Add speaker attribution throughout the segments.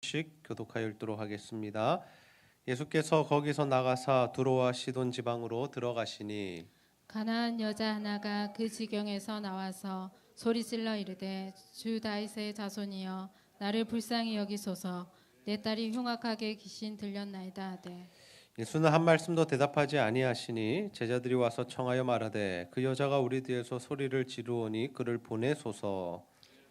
Speaker 1: 씩 교독하여 읽도록 하겠습니다. 예수께서 거기서 나가사 두로와 시돈 지방으로 들어가시니
Speaker 2: 가나안 여자 하나가 그 지경에서 나와서 소리질러 이르되 주 다윗의 자손이여 나를 불쌍히 여기소서 내 딸이 흉악하게 귀신 들렸나이다 하되
Speaker 1: 예수는 한 말씀도 대답하지 아니하시니 제자들이 와서 청하여 말하되 그 여자가 우리 뒤에서 소리를 지르오니 그를 보내소서.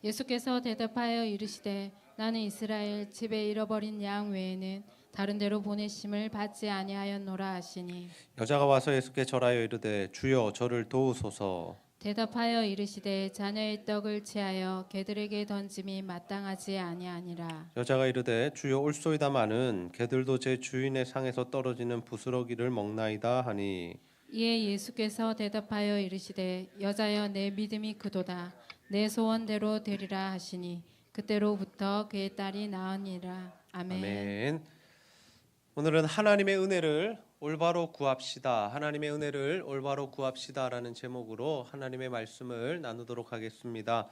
Speaker 2: 예수께서 대답하여 이르시되 나는 이스라엘 집에 잃어버린 양 외에는 다른 데로 보내심을 받지 아니하였노라 하시니
Speaker 1: 여자가 와서 예수께 절하여 이르되 주여 저를 도우소서.
Speaker 2: 대답하여 이르시되 자녀의 떡을 취하여 개들에게 던짐이 마땅하지 아니하니라.
Speaker 1: 여자가 이르되 주여 올소이다마는 개들도 제 주인의 상에서 떨어지는 부스러기를 먹나이다 하니
Speaker 2: 이에 예수께서 대답하여 이르시되 여자여 내 믿음이 크도다 내 소원대로 되리라 하시니 그때로부터 그의 딸이 나으니라. 아멘.
Speaker 1: 아멘. 오늘은 하나님의 은혜를 올바로 구합시다. 하나님의 은혜를 올바로 구합시다라는 제목으로 하나님의 말씀을 나누도록 하겠습니다.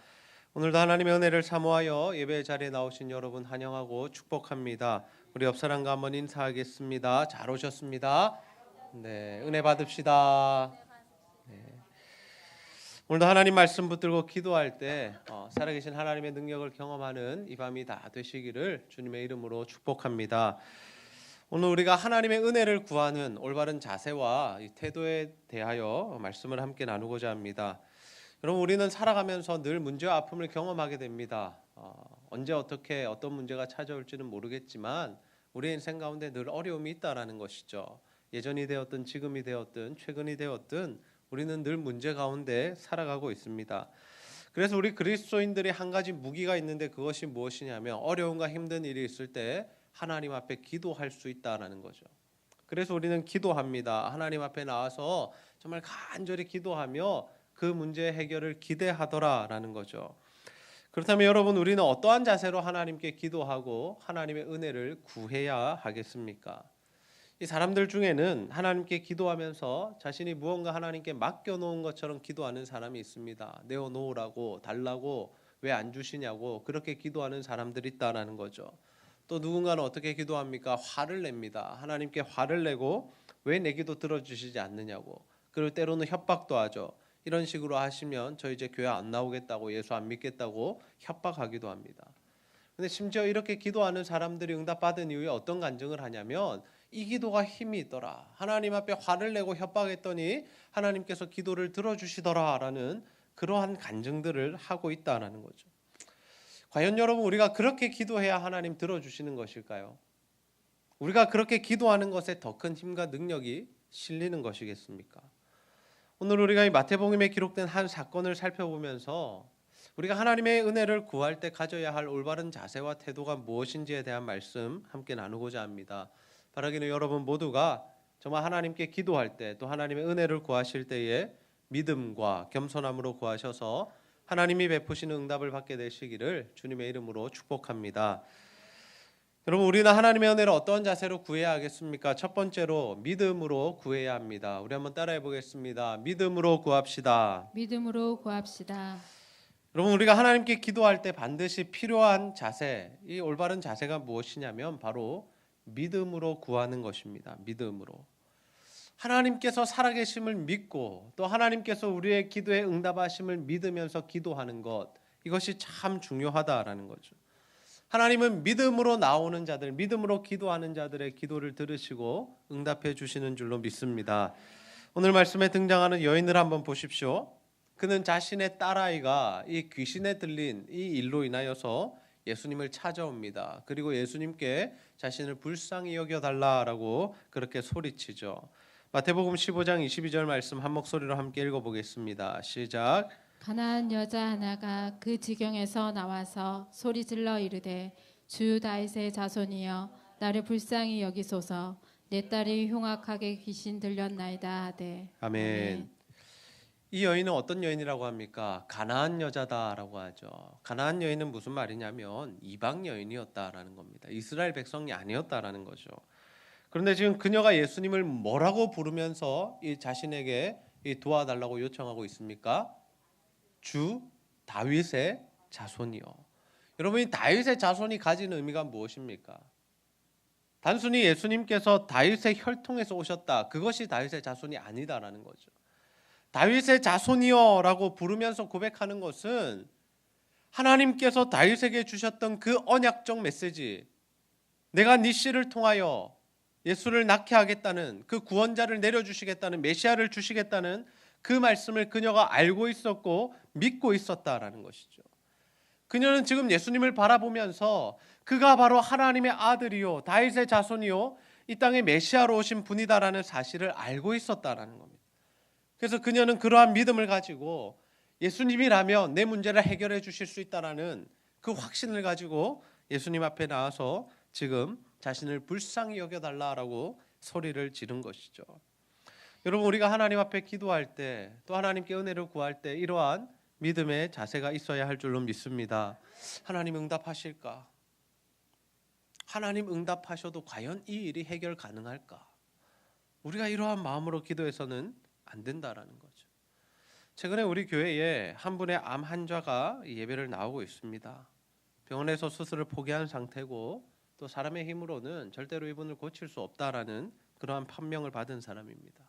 Speaker 1: 오늘도 하나님의 은혜를 사모하여 예배 자리에 나오신 여러분 환영하고 축복합니다. 우리 옆 사람과 한번 인사하겠습니다. 잘 오셨습니다. 네, 은혜 받읍시다. 네. 오늘도 하나님 말씀 붙들고 기도할 때 살아계신 하나님의 능력을 경험하는 이 밤이 다 되시기를 주님의 이름으로 축복합니다. 오늘 우리가 하나님의 은혜를 구하는 올바른 자세와 이 태도에 대하여 말씀을 함께 나누고자 합니다. 여러분, 우리는 살아가면서 늘 문제와 아픔을 경험하게 됩니다. 언제 어떻게 어떤 문제가 찾아올지는 모르겠지만 우리 인생 가운데 늘 어려움이 있다라는 것이죠. 예전이 되었든 지금이 되었든 최근이 되었든 우리는 늘 문제 가운데 살아가고 있습니다. 그래서 우리 그리스도인들이 한 가지 무기가 있는데 그것이 무엇이냐면 어려움과 힘든 일이 있을 때 하나님 앞에 기도할 수 있다라는 거죠. 그래서 우리는 기도합니다. 하나님 앞에 나와서 정말 간절히 기도하며 그 문제 해결을 기대하더라라는 거죠. 그렇다면 여러분, 우리는 어떠한 자세로 하나님께 기도하고 하나님의 은혜를 구해야 하겠습니까? 이 사람들 중에는 하나님께 기도하면서 자신이 무언가 하나님께 맡겨놓은 것처럼 기도하는 사람이 있습니다. 내어놓으라고, 달라고, 왜 안 주시냐고 그렇게 기도하는 사람들이 있다라는 거죠. 또 누군가는 어떻게 기도합니까? 화를 냅니다. 하나님께 화를 내고 왜 내 기도 들어주시지 않느냐고. 그리고 때로는 협박도 하죠. 이런 식으로 하시면 저 이제 교회 안 나오겠다고, 예수 안 믿겠다고 협박하기도 합니다. 근데 심지어 이렇게 기도하는 사람들이 응답받은 이후에 어떤 간증을 하냐면 이 기도가 힘이 있더라. 하나님 앞에 화를 내고 협박했더니 하나님께서 기도를 들어주시더라라는 그러한 간증들을 하고 있다라는 거죠. 과연 여러분, 우리가 그렇게 기도해야 하나님 들어주시는 것일까요? 우리가 그렇게 기도하는 것에 더 큰 힘과 능력이 실리는 것이겠습니까? 오늘 우리가 이 마태복음에 기록된 한 사건을 살펴보면서 우리가 하나님의 은혜를 구할 때 가져야 할 올바른 자세와 태도가 무엇인지에 대한 말씀 함께 나누고자 합니다. 바라기는 여러분 모두가 정말 하나님께 기도할 때 또 하나님의 은혜를 구하실 때에 믿음과 겸손함으로 구하셔서 하나님이 베푸시는 응답을 받게 되시기를 주님의 이름으로 축복합니다. 여러분, 우리는 하나님의 은혜를 어떤 자세로 구해야 하겠습니까? 첫 번째로 믿음으로 구해야 합니다. 우리 한번 따라해 보겠습니다. 믿음으로 구합시다.
Speaker 2: 믿음으로 구합시다.
Speaker 1: 여러분, 우리가 하나님께 기도할 때 반드시 필요한 자세, 이 올바른 자세가 무엇이냐면 바로 믿음으로 구하는 것입니다. 믿음으로. 하나님께서 살아계심을 믿고 또 하나님께서 우리의 기도에 응답하심을 믿으면서 기도하는 것, 이것이 참 중요하다라는 거죠. 하나님은 믿음으로 나오는 자들, 믿음으로 기도하는 자들의 기도를 들으시고 응답해 주시는 줄로 믿습니다. 오늘 말씀에 등장하는 여인을 한번 보십시오. 그는 자신의 딸아이가 이 귀신에 들린 이 일로 인하여서 예수님을 찾아옵니다. 그리고 예수님께 자신을 불쌍히 여겨달라라고 그렇게 소리치죠. 마태복음 15장 22절 말씀 한 목소리로 함께 읽어보겠습니다. 시작.
Speaker 2: 가나안 여자 하나가 그 지경에서 나와서 소리질러 이르되 주 다윗의 자손이여 나를 불쌍히 여기소서 내 딸이 흉악하게 귀신 들렸나이다 하되.
Speaker 1: 아멘. 이 여인은 어떤 여인이라고 합니까? 가나안 여자다라고 하죠. 가나안 여인은 무슨 말이냐면 이방 여인이었다라는 겁니다. 이스라엘 백성이 아니었다라는 거죠. 그런데 지금 그녀가 예수님을 뭐라고 부르면서 이 자신에게 도와달라고 요청하고 있습니까? 주 다윗의 자손이요. 여러분, 이 다윗의 자손이 가진 의미가 무엇입니까? 단순히 예수님께서 다윗의 혈통에서 오셨다, 그것이 다윗의 자손이 아니다라는 거죠. 다윗의 자손이여라고 부르면서 고백하는 것은 하나님께서 다윗에게 주셨던 그 언약적 메시지, 내가 네 씨를 통하여 예수를 낳게 하겠다는, 그 구원자를 내려주시겠다는, 메시아를 주시겠다는 그 말씀을 그녀가 알고 있었고 믿고 있었다라는 것이죠. 그녀는 지금 예수님을 바라보면서 그가 바로 하나님의 아들이요 다윗의 자손이요 이 땅에 메시아로 오신 분이다라는 사실을 알고 있었다라는 겁니다. 그래서 그녀는 그러한 믿음을 가지고 예수님이라면 내 문제를 해결해 주실 수 있다라는 그 확신을 가지고 예수님 앞에 나와서 지금 자신을 불쌍히 여겨달라라고 소리를 지른 것이죠. 여러분, 우리가 하나님 앞에 기도할 때, 또 하나님께 은혜를 구할 때 이러한 믿음의 자세가 있어야 할 줄로 믿습니다. 하나님 응답하실까? 하나님 응답하셔도 과연 이 일이 해결 가능할까? 우리가 이러한 마음으로 기도해서는 안 된다라는 거죠. 최근에 우리 교회에 한 분의 암 환자가 예배를 나오고 있습니다. 병원에서 수술을 포기한 상태고 또 사람의 힘으로는 절대로 이분을 고칠 수 없다라는 그러한 판명을 받은 사람입니다.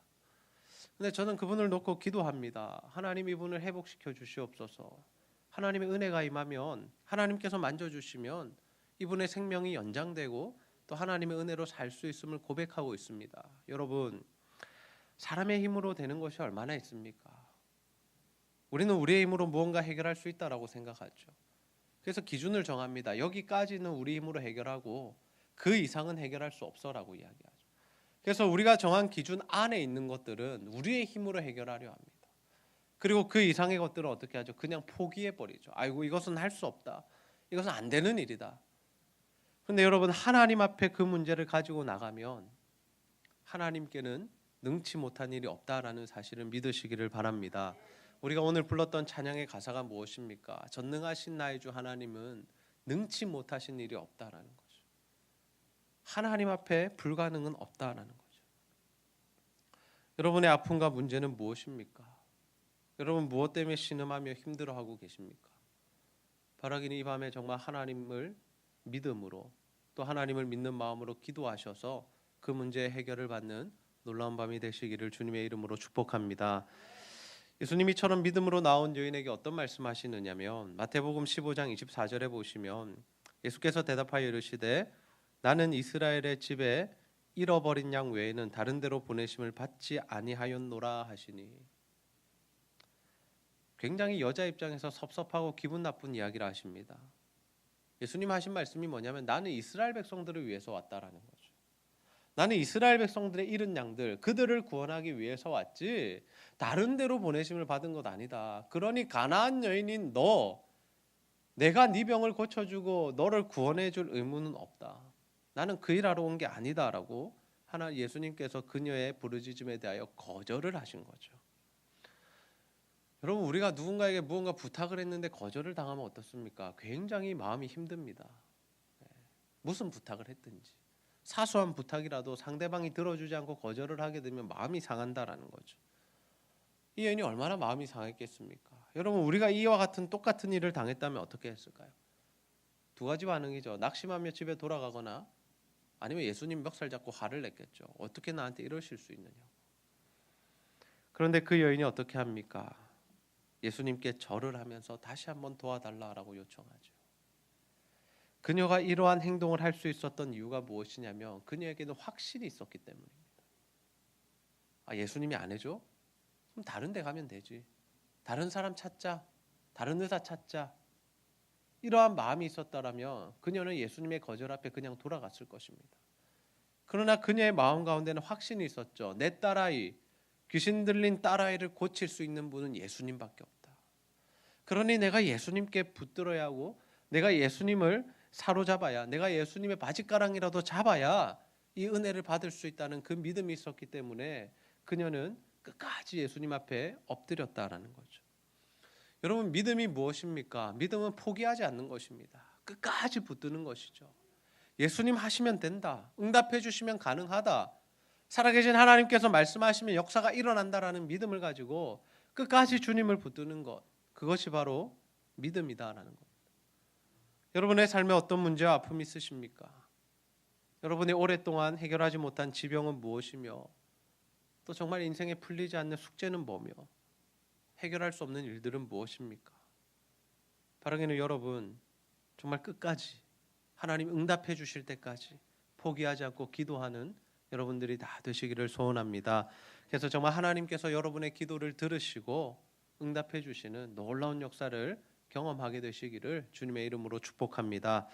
Speaker 1: 근데 저는 그분을 놓고 기도합니다. 하나님, 이분을 회복시켜 주시옵소서. 하나님의 은혜가 임하면, 하나님께서 만져주시면 이분의 생명이 연장되고 또 하나님의 은혜로 살 수 있음을 고백하고 있습니다. 여러분, 사람의 힘으로 되는 것이 얼마나 있습니까? 우리는 우리의 힘으로 무언가 해결할 수 있다라고 생각하죠. 그래서 기준을 정합니다. 여기까지는 우리 힘으로 해결하고 그 이상은 해결할 수 없어라고 이야기하죠. 그래서 우리가 정한 기준 안에 있는 것들은 우리의 힘으로 해결하려 합니다. 그리고 그 이상의 것들은 어떻게 하죠? 그냥 포기해버리죠. 아이고, 이것은 할 수 없다. 이것은 안 되는 일이다. 그런데 여러분, 하나님 앞에 그 문제를 가지고 나가면 하나님께는 능치 못한 일이 없다라는 사실을 믿으시기를 바랍니다. 우리가 오늘 불렀던 찬양의 가사가 무엇입니까? 전능하신 나의 주 하나님은 능치 못하신 일이 없다라는 거죠. 하나님 앞에 불가능은 없다라는 거죠. 여러분의 아픔과 문제는 무엇입니까? 여러분, 무엇 때문에 신음하며 힘들어하고 계십니까? 바라기는 이 밤에 정말 하나님을 믿음으로, 또 하나님을 믿는 마음으로 기도하셔서 그 문제의 해결을 받는 놀라운 밤이 되시기를 주님의 이름으로 축복합니다. 예수님이 이처럼 믿음으로 나온 여인에게 어떤 말씀하시느냐면 마태복음 15장 24절에 보시면 예수께서 대답하여 이르시되 나는 이스라엘의 집에 잃어버린 양 외에는 다른 데로 보내심을 받지 아니하였노라 하시니, 굉장히 여자 입장에서 섭섭하고 기분 나쁜 이야기를 하십니다. 예수님 하신 말씀이 뭐냐면 나는 이스라엘 백성들을 위해서 왔다라는 거죠. 나는 이스라엘 백성들의 잃은 양들, 그들을 구원하기 위해서 왔지 다른 데로 보내심을 받은 것 아니다. 그러니 가나안 여인인 너, 내가 네 병을 고쳐주고 너를 구원해줄 의무는 없다. 나는 그 일하러 온 게 아니다라고 예수님께서 그녀의 부르짖음에 대하여 거절을 하신 거죠. 여러분, 우리가 누군가에게 무언가 부탁을 했는데 거절을 당하면 어떻습니까? 굉장히 마음이 힘듭니다. 무슨 부탁을 했든지 사소한 부탁이라도 상대방이 들어주지 않고 거절을 하게 되면 마음이 상한다라는 거죠. 이 여인이 얼마나 마음이 상했겠습니까? 여러분, 우리가 이와 같은 똑같은 일을 당했다면 어떻게 했을까요? 두 가지 반응이죠. 낙심하며 집에 돌아가거나 아니면 예수님 멱살 잡고 화를 냈겠죠. 어떻게 나한테 이러실 수 있느냐고. 그런데 그 여인이 어떻게 합니까? 예수님께 절을 하면서 다시 한번 도와달라고 요청하죠. 그녀가 이러한 행동을 할 수 있었던 이유가 무엇이냐면 그녀에게는 확신이 있었기 때문입니다. 예수님이 안 해줘? 그럼 다른 데 가면 되지. 다른 사람 찾자. 다른 의사 찾자. 이러한 마음이 있었다라면 그녀는 예수님의 거절 앞에 그냥 돌아갔을 것입니다. 그러나 그녀의 마음 가운데는 확신이 있었죠. 내 딸아이, 귀신 들린 딸아이를 고칠 수 있는 분은 예수님밖에 없다. 그러니 내가 예수님께 붙들어야 하고 내가 예수님을 사로잡아야, 내가 예수님의 바짓가랑이라도 잡아야 이 은혜를 받을 수 있다는 그 믿음이 있었기 때문에 그녀는 끝까지 예수님 앞에 엎드렸다라는 거죠. 여러분, 믿음이 무엇입니까? 믿음은 포기하지 않는 것입니다. 끝까지 붙드는 것이죠. 예수님 하시면 된다. 응답해 주시면 가능하다. 살아계신 하나님께서 말씀하시면 역사가 일어난다라는 믿음을 가지고 끝까지 주님을 붙드는 것, 그것이 바로 믿음이다라는 겁니다. 여러분의 삶에 어떤 문제와 아픔이 있으십니까? 여러분이 오랫동안 해결하지 못한 지병은 무엇이며 또 정말 인생에 풀리지 않는 숙제는 뭐며 해결할 수 없는 일들은 무엇입니까? 바라기는 여러분 정말 끝까지 하나님 응답해 주실 때까지 포기하지 않고 기도하는 여러분들이 다 되시기를 소원합니다. 그래서 정말 하나님께서 여러분의 기도를 들으시고 응답해 주시는 놀라운 역사를 경험하게 되시기를 주님의 이름으로 축복합니다.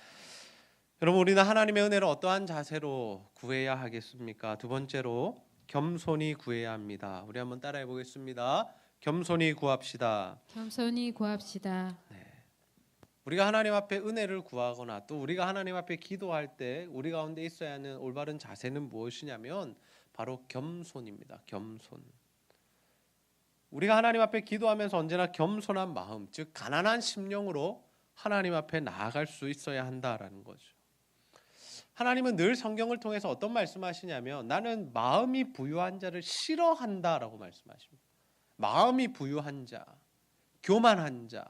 Speaker 1: 여러분, 우리는 하나님의 은혜를 어떠한 자세로 구해야 하겠습니까? 두 번째로 겸손히 구해야 합니다. 우리 한번 따라해 보겠습니다. 겸손히 구합시다.
Speaker 2: 겸손히 구합시다.
Speaker 1: 우리가 하나님 앞에 은혜를 구하거나 또 우리가 하나님 앞에 기도할 때 우리 가운데 있어야 하는 올바른 자세는 무엇이냐면 바로 겸손입니다. 겸손. 우리가 하나님 앞에 기도하면서 언제나 겸손한 마음, 즉 가난한 심령으로 하나님 앞에 나아갈 수 있어야 한다라는 거죠. 하나님은 늘 성경을 통해서 어떤 말씀하시냐면 나는 마음이 부유한 자를 싫어한다라고 말씀하십니다. 마음이 부유한 자, 교만한 자,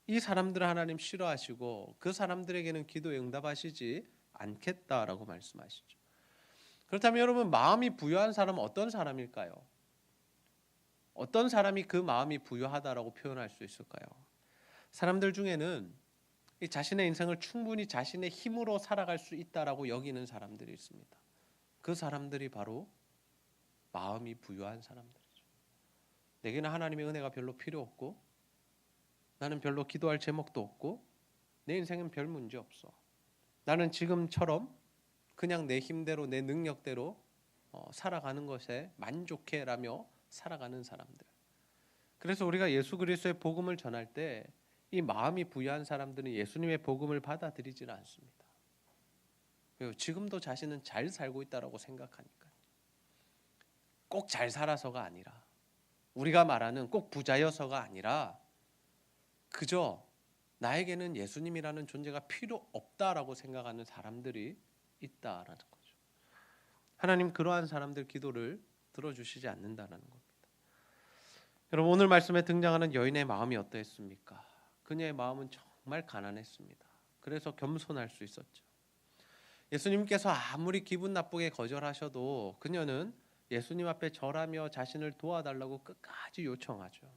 Speaker 1: 이 사람들을 하나님 싫어하시고 그 사람들에게는 기도에 응답하시지 않겠다라고 말씀하시죠. 그렇다면 여러분, 마음이 부유한 사람은 어떤 사람일까요? 어떤 사람이 그 마음이 부유하다라고 표현할 수 있을까요? 사람들 중에는 이 자신의 인생을 충분히 자신의 힘으로 살아갈 수 있다라고 여기는 사람들이 있습니다. 그 사람들이 바로 마음이 부유한 사람들이죠. 내게는 하나님의 은혜가 별로 필요 없고 나는 별로 기도할 제목도 없고 내 인생은 별 문제 없어. 나는 지금처럼 그냥 내 힘대로 내 능력대로 살아가는 것에 만족해라며 살아가는 사람들. 그래서 우리가 예수 그리스도의 복음을 전할 때 이 마음이 부유한 사람들은 예수님의 복음을 받아들이지는 않습니다. 왜요? 지금도 자신은 잘 살고 있다라고 생각하니까. 꼭 잘 살아서가 아니라 우리가 말하는 꼭 부자여서가 아니라 그저 나에게는 예수님이라는 존재가 필요 없다라고 생각하는 사람들이 있다라는 거죠. 하나님 그러한 사람들 기도를 들어주시지 않는다라는 겁니다. 여러분, 오늘 말씀에 등장하는 여인의 마음이 어떠했습니까? 그녀의 마음은 정말 가난했습니다. 그래서 겸손할 수 있었죠. 예수님께서 아무리 기분 나쁘게 거절하셔도 그녀는 예수님 앞에 절하며 자신을 도와달라고 끝까지 요청하죠.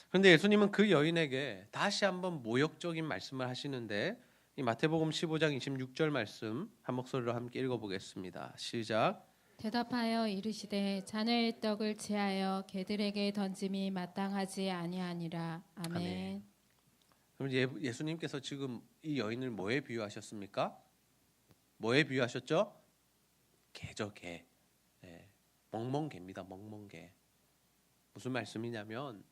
Speaker 1: 그런데 예수님은 그 여인에게 다시 한번 모욕적인 말씀을 하시는데 이 마태복음 15장 26절 말씀 한 목소리로 함께 읽어보겠습니다. 시작.
Speaker 2: 대답하여 이르시되 자녀의 떡을 취하여 개들에게 던짐이 마땅하지 아니하니라. 아멘.
Speaker 1: 아멘. 그럼 예수님께서 지금 이 여인을 뭐에 비유하셨습니까? 뭐에 비유하셨죠? 개죠, 개. 네. 멍멍개입니다. 멍멍개. 무슨 말씀이냐면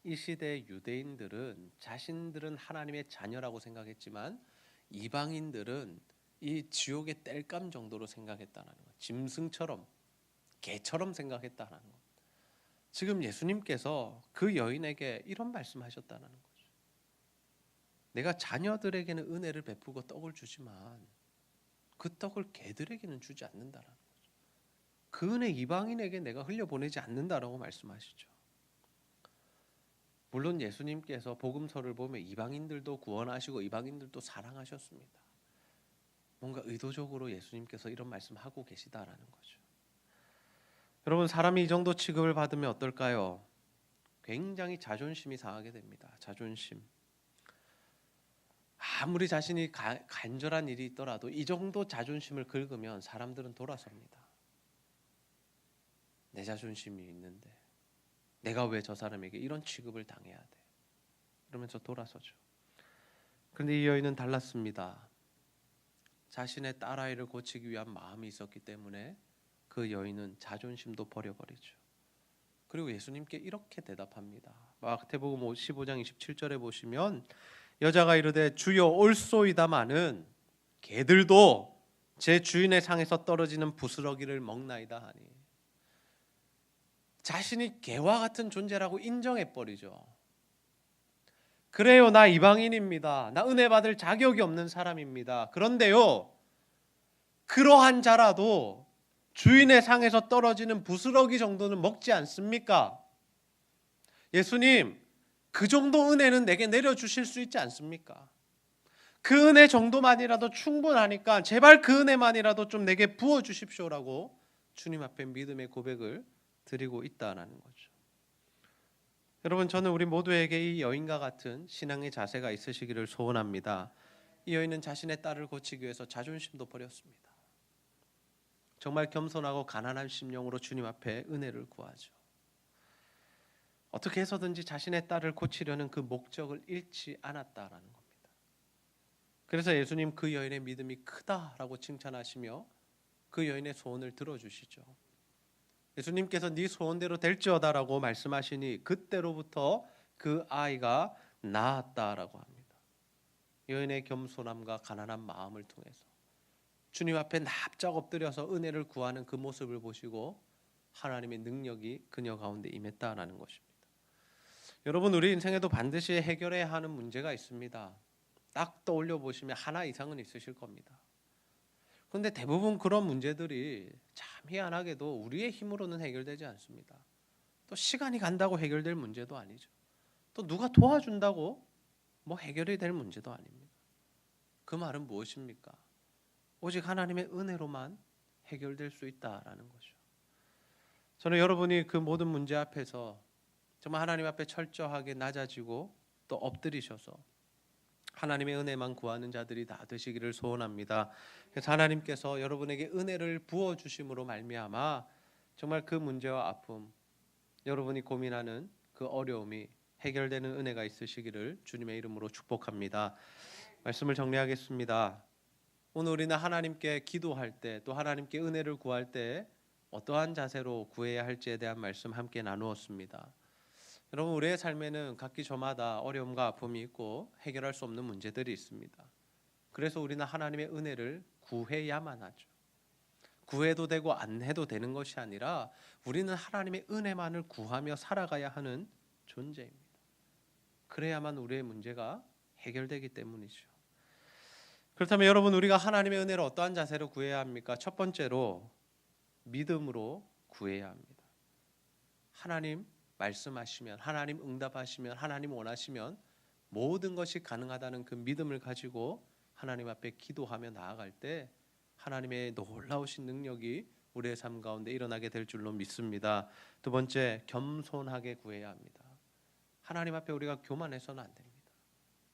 Speaker 1: 이 시대 유대인들은 자신들은 하나님의 자녀라고 생각했지만 이방인들은 이 지옥의 땔감 정도로 생각했다는 것. 짐승처럼 개처럼 생각했다는 것. 지금 예수님께서 그 여인에게 이런 말씀하셨다는 거죠. 내가 자녀들에게는 은혜를 베푸고 떡을 주지만 그 떡을 개들에게는 주지 않는다는 거죠. 그 은혜 이방인에게 내가 흘려보내지 않는다라고 말씀하시죠. 물론 예수님께서 복음서를 보면 이방인들도 구원하시고 이방인들도 사랑하셨습니다. 뭔가 의도적으로 예수님께서 이런 말씀하고 계시다라는 거죠. 여러분, 사람이 이 정도 취급을 받으면 어떨까요? 굉장히 자존심이 상하게 됩니다. 자존심. 아무리 자신이 간절한 일이 있더라도 이 정도 자존심을 긁으면 사람들은 돌아섭니다. 내 자존심이 있는데 내가 왜 저 사람에게 이런 취급을 당해야 돼? 이러면서 돌아서죠. 그런데 이 여인은 달랐습니다. 자신의 딸아이를 고치기 위한 마음이 있었기 때문에 그 여인은 자존심도 버려버리죠. 그리고 예수님께 이렇게 대답합니다. 마태복음 15장 27절에 보시면 여자가 이르되 주여 올소이다마는 개들도 제 주인의 상에서 떨어지는 부스러기를 먹나이다 하니, 자신이 개와 같은 존재라고 인정해버리죠. 그래요, 나 이방인입니다. 나 은혜 받을 자격이 없는 사람입니다. 그런데요, 그러한 자라도 주인의 상에서 떨어지는 부스러기 정도는 먹지 않습니까? 예수님, 그 정도 은혜는 내게 내려주실 수 있지 않습니까? 그 은혜 정도만이라도 충분하니까 제발 그 은혜만이라도 좀 내게 부어주십시오라고 주님 앞에 믿음의 고백을 드리고 있다는 거죠. 여러분, 저는 우리 모두에게 이 여인과 같은 신앙의 자세가 있으시기를 소원합니다. 이 여인은 자신의 딸을 고치기 위해서 자존심도 버렸습니다. 정말 겸손하고 가난한 심령으로 주님 앞에 은혜를 구하죠. 어떻게 해서든지 자신의 딸을 고치려는 그 목적을 잃지 않았다라는 겁니다. 그래서 예수님 그 여인의 믿음이 크다라고 칭찬하시며 그 여인의 소원을 들어주시죠. 예수님께서 네 소원대로 될지어다라고 말씀하시니 그때로부터 그 아이가 나았다라고 합니다. 여인의 겸손함과 가난한 마음을 통해서 주님 앞에 납작 엎드려서 은혜를 구하는 그 모습을 보시고 하나님의 능력이 그녀 가운데 임했다라는 것입니다. 여러분, 우리 인생에도 반드시 해결해야 하는 문제가 있습니다. 딱 떠올려 보시면 하나 이상은 있으실 겁니다. 그런데 대부분 그런 문제들이 참 희한하게도 우리의 힘으로는 해결되지 않습니다. 또 시간이 간다고 해결될 문제도 아니죠. 또 누가 도와준다고 뭐 해결이 될 문제도 아닙니다. 그 말은 무엇입니까? 오직 하나님의 은혜로만 해결될 수 있다라는 거죠. 저는 여러분이 그 모든 문제 앞에서 정말 하나님 앞에 철저하게 낮아지고 또 엎드리셔서 하나님의 은혜만 구하는 자들이 다 되시기를 소원합니다. 그래서 하나님께서 여러분에게 은혜를 부어주심으로 말미암아 정말 그 문제와 아픔, 여러분이 고민하는 그 어려움이 해결되는 은혜가 있으시기를 주님의 이름으로 축복합니다. 말씀을 정리하겠습니다. 오늘 우리는 하나님께 기도할 때 또 하나님께 은혜를 구할 때 어떠한 자세로 구해야 할지에 대한 말씀 함께 나누었습니다. 여러분, 우리의 삶에는 각기 저마다 어려움과 아픔이 있고 해결할 수 없는 문제들이 있습니다. 그래서 우리는 하나님의 은혜를 구해야만 하죠. 구해도 되고 안 해도 되는 것이 아니라 우리는 하나님의 은혜만을 구하며 살아가야 하는 존재입니다. 그래야만 우리의 문제가 해결되기 때문이죠. 그렇다면 여러분, 우리가 하나님의 은혜를 어떠한 자세로 구해야 합니까? 첫 번째로 믿음으로 구해야 합니다. 하나님 말씀하시면, 하나님 응답하시면, 하나님 원하시면 모든 것이 가능하다는 그 믿음을 가지고 하나님 앞에 기도하며 나아갈 때 하나님의 놀라우신 능력이 우리의 삶 가운데 일어나게 될 줄로 믿습니다. 두 번째, 겸손하게 구해야 합니다. 하나님 앞에 우리가 교만해서는 안 됩니다.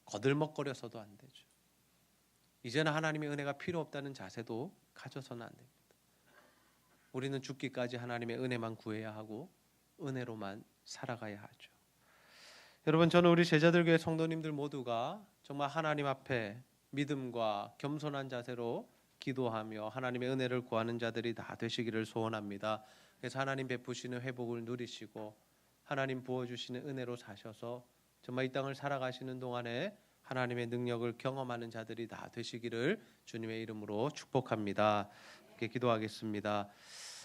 Speaker 1: 거들먹거려서도 안 되죠. 이제는 하나님의 은혜가 필요 없다는 자세도 가져서는 안 됩니다. 우리는 죽기까지 하나님의 은혜만 구해야 하고 은혜로만 살아가야 하죠. 여러분, 저는 우리 제자들교회 성도님들 모두가 정말 하나님 앞에 믿음과 겸손한 자세로 기도하며 하나님의 은혜를 구하는 자들이 다 되시기를 소원합니다. 그래서 하나님 베푸시는 회복을 누리시고 하나님 부어주시는 은혜로 사셔서 정말 이 땅을 살아가시는 동안에 하나님의 능력을 경험하는 자들이 다 되시기를 주님의 이름으로 축복합니다. 이렇게 기도하겠습니다.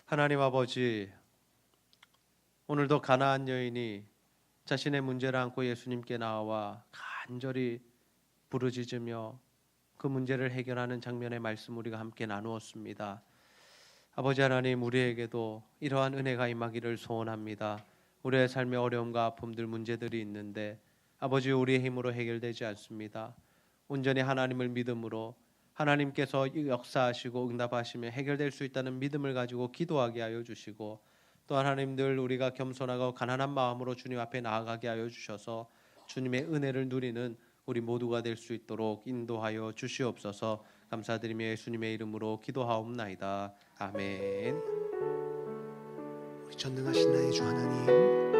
Speaker 1: 하나님 아버지, 오늘도 가나안 여인이 자신의 문제를 안고 예수님께 나와 간절히 부르짖으며 그 문제를 해결하는 장면의 말씀 우리가 함께 나누었습니다. 아버지 하나님, 우리에게도 이러한 은혜가 임하기를 소원합니다. 우리의 삶의 어려움과 아픔들, 문제들이 있는데 아버지, 우리의 힘으로 해결되지 않습니다. 온전히 하나님을 믿음으로 하나님께서 역사하시고 응답하시며 해결될 수 있다는 믿음을 가지고 기도하게 하여 주시고, 또 하나님들 우리가 겸손하고 가난한 마음으로 주님 앞에 나아가게 하여 주셔서 주님의 은혜를 누리는 우리 모두가 될 수 있도록 인도하여 주시옵소서. 감사드리며 예수님의 이름으로 기도하옵나이다. 아멘.
Speaker 3: 우리 전능하신 나의 주 하나님,